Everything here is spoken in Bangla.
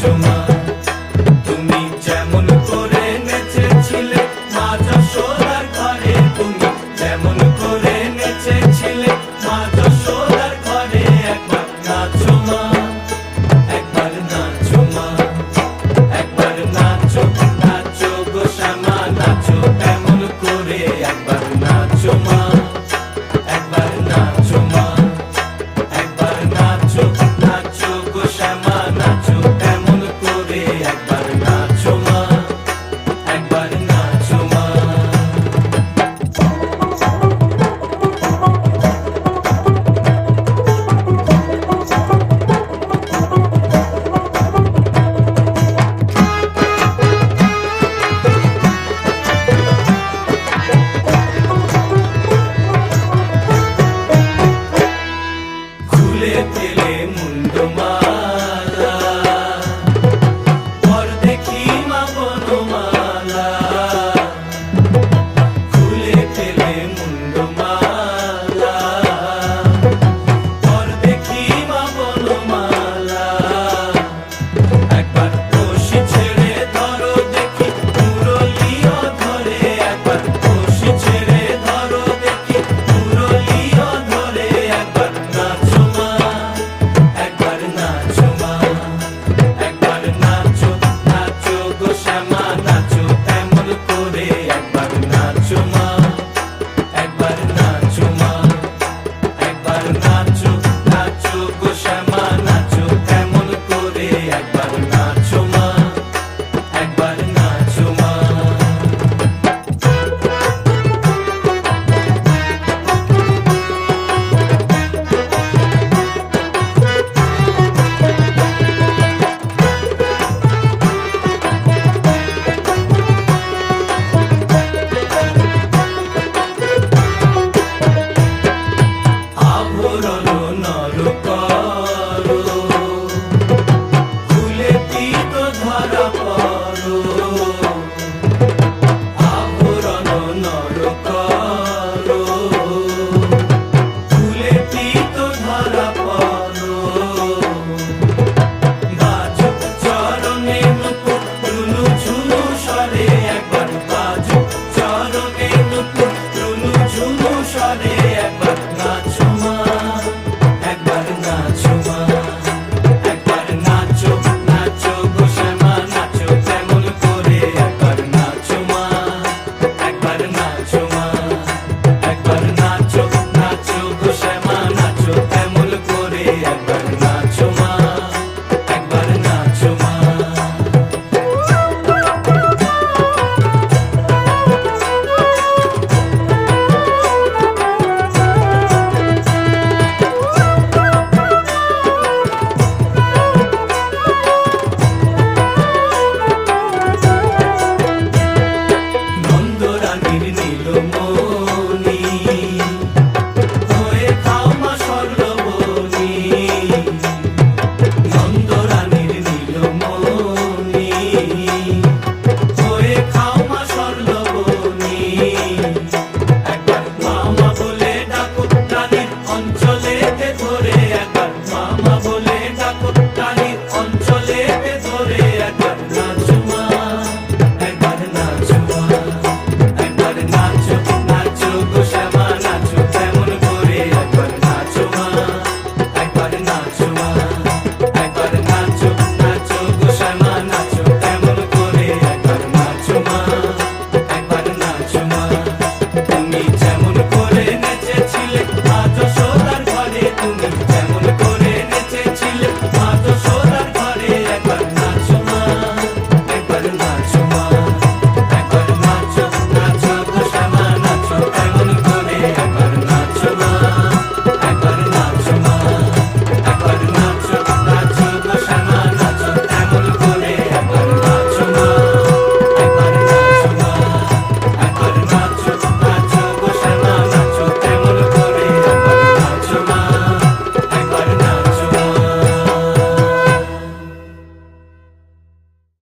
নাচো মা, তুমি যেমন করে নেচেছিলে মা যশোদার ঘরে, তুমি যেমন করে নেচেছিলে মা যশোদার ঘরে। একবার নাচো মা, একবার নাচো মা, একবার নাচো, নাচো গো শ্যামা নাচো তেমন করে। একবার নাচো মা, একবার নাচো মা, একবার নাচো, নাচো গো শ্যামা নাচো তেমন করে। একবার নাচো মা, একবার নাচো মা। খুলে ফেলে মুন্ডমালা, পর দেখি মা বনমালা। খুলে ফেলে মুন্ডমালা, পর দেখি মা বনমালা। একবার রশি ছেড়ে ধরো দেখি মুরলিও ধরে, একবার রশি ছেড়ে ধরো দেখি মুরলিও ধরে। একবার নাচো মা, একবার নাচো মা, একবার নাচো, নাচো গো শ্যামা নাচো তেমন করে। একবার নাচো মা, একবার নাচো মা, একবার নাচো, নাচো গো শ্যামা নাচো তেমন করে। একবার নাচো মা, একবার নাচো মা। আভরণ নর করো, খুলে দিত ধরা